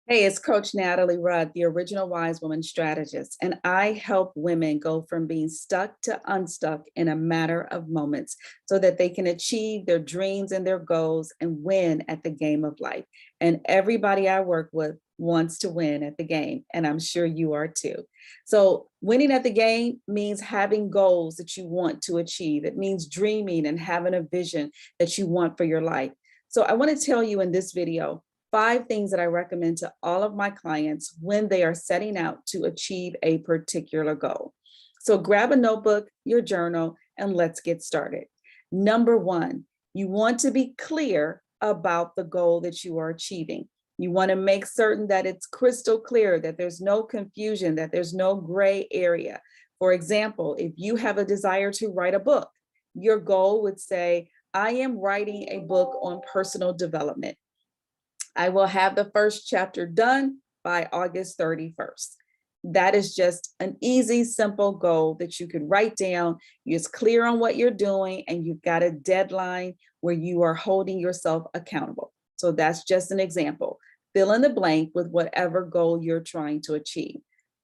Hey, it's Coach Natalie Rudd, the original Wise Woman Strategist, and I help women go from being stuck to unstuck in a matter of moments so that they can achieve their dreams and their goals and win at the game of life. And everybody I work with wants to win at the game, and I'm sure you are too. So, winning at the game means having goals that you want to achieve. It means dreaming and having a vision that you want for your life. So, I want to tell you in this video 5 things that I recommend to all of my clients when they are setting out to achieve a particular goal. So grab a notebook, your journal, and let's get started. Number 1, you want to be clear about the goal that you are achieving. You want to make certain that it's crystal clear, that there's no confusion, that there's no gray area. For example, if you have a desire to write a book, your goal would say, I am writing a book on personal development. I will have the first chapter done by August 31st. That is just an easy, simple goal that you could write down. You're just clear on what you're doing, and you've got a deadline where you are holding yourself accountable. So that's just an example. Fill in the blank with whatever goal you're trying to achieve.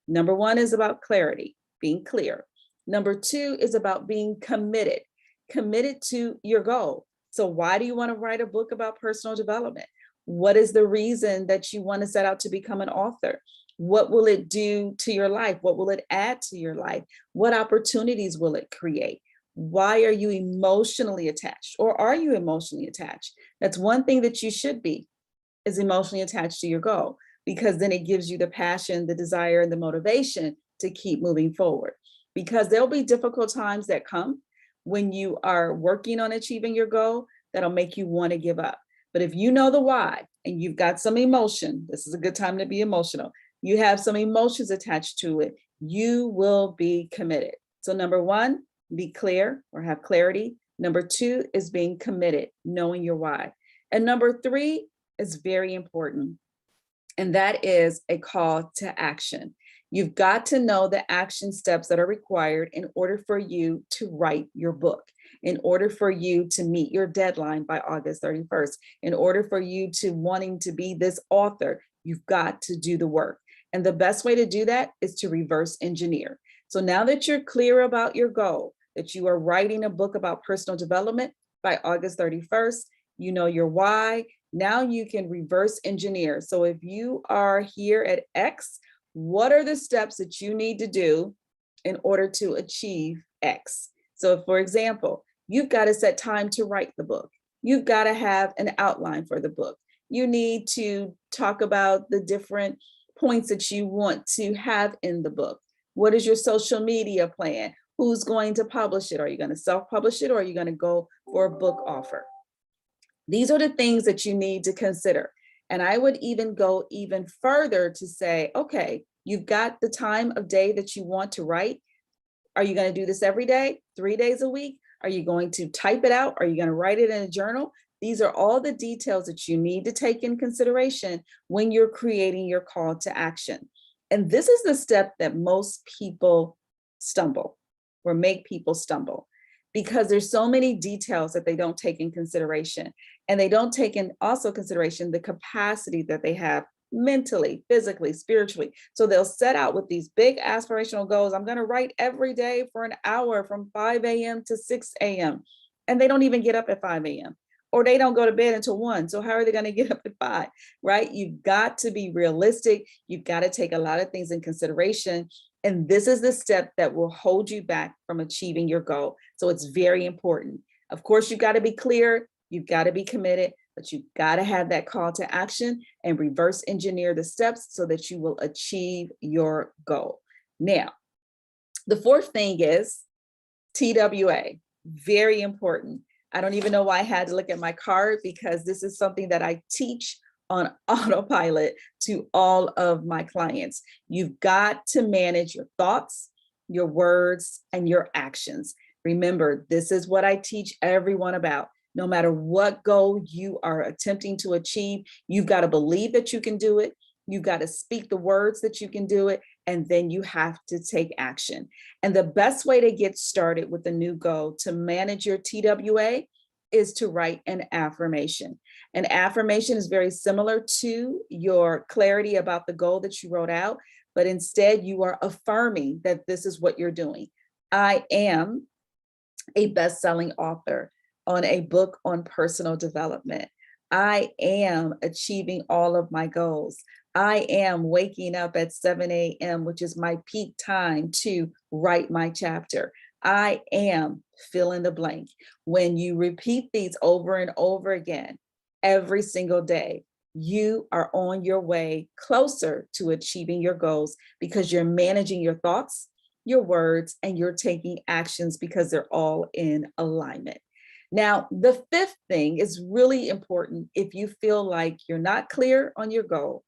Number 1 is about clarity, being clear. Number 2 is about being committed to your goal. So why do you want to write a book about personal development? What is the reason that you want to set out to become an author? What will it do to your life? What will it add to your life? What opportunities will it create? Why are you emotionally attached, or are you emotionally attached? That's one thing that you should be, is emotionally attached to your goal, because then it gives you the passion, the desire, and the motivation to keep moving forward. Because there'll be difficult times that come when you are working on achieving your goal that'll make you want to give up. But if you know the why and you've got some emotion, this is a good time to be emotional. You have some emotions attached to it, you will be committed. So number 1, be clear or have clarity. Number 2 is being committed, knowing your why. And number 3 is very important, and that is a call to action. You've got to know the action steps that are required in order for you to write your book, in order for you to meet your deadline by August 31st, in order for you to wanting to be this author, you've got to do the work. And the best way to do that is to reverse engineer. So now that you're clear about your goal, that you are writing a book about personal development by August 31st, you know your why, now you can reverse engineer. So if you are here at X, what are the steps that you need to do in order to achieve X? So for example, you've got to set time to write the book. You've got to have an outline for the book. You need to talk about the different points that you want to have in the book. What is your social media plan? Who's going to publish it? Are you going to self-publish it, or are you going to go for a book offer? These are the things that you need to consider. And I would even go even further to say, okay, you've got the time of day that you want to write. Are you going to do this every day, 3 days a week? Are you going to type it out? Are you going to write it in a journal? These are all the details that you need to take in consideration when you're creating your call to action. And this is the step that most people stumble, or make people stumble, because there's so many details that they don't take in consideration. And they don't take in also consideration the capacity that they have mentally, physically, spiritually. So they'll set out with these big aspirational goals. I'm going to write every day for an hour from 5 a.m. to 6 a.m. And they don't even get up at 5 a.m. or they don't go to bed until 1. So how are they going to get up at 5, right? You've got to be realistic. You've got to take a lot of things in consideration. And this is the step that will hold you back from achieving your goal. So it's very important. Of course, you've got to be clear. You've got to be committed, but you've got to have that call to action and reverse engineer the steps so that you will achieve your goal. Now, the 4th thing is TWA, very important. I don't even know why I had to look at my card, because this is something that I teach on autopilot to all of my clients. You've got to manage your thoughts, your words, and your actions. Remember, this is what I teach everyone about. No matter what goal you are attempting to achieve, you've got to believe that you can do it. You've got to speak the words that you can do it, and then you have to take action. And the best way to get started with a new goal to manage your TWA is to write an affirmation. An affirmation is very similar to your clarity about the goal that you wrote out, but instead you are affirming that this is what you're doing. I am a best-selling author on a book on personal development. I am achieving all of my goals. I am waking up at 7 a.m., which is my peak time to write my chapter. I am fill in the blank. When you repeat these over and over again, every single day, you are on your way closer to achieving your goals because you're managing your thoughts, your words, and you're taking actions because they're all in alignment. Now, the fifth thing is really important. If you feel like you're not clear on your goal,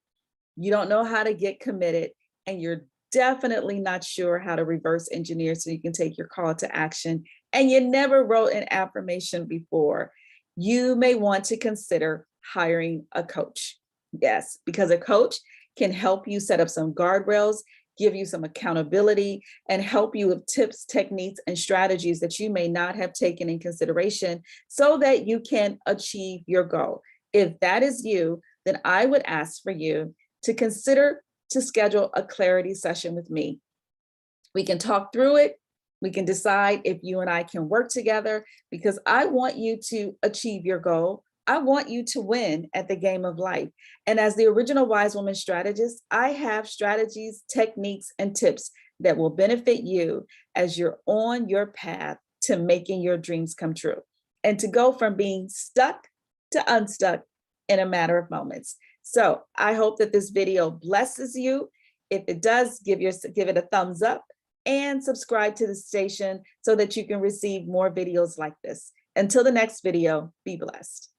you don't know how to get committed, and you're definitely not sure how to reverse engineer so you can take your call to action, and you never wrote an affirmation before, you may want to consider hiring a coach. Yes, because a coach can help you set up some guardrails, give you some accountability, and help you with tips, techniques, and strategies that you may not have taken in consideration so that you can achieve your goal. If that is you, then I would ask for you to consider to schedule a clarity session with me. We can talk through it. We can decide if you and I can work together, because I want you to achieve your goal. I want you to win at the game of life. And as the original Wise Woman Strategist, I have strategies, techniques, and tips that will benefit you as you're on your path to making your dreams come true and to go from being stuck to unstuck in a matter of moments. So I hope that this video blesses you. If it does, give it a thumbs up and subscribe to the station so that you can receive more videos like this. Until the next video, be blessed.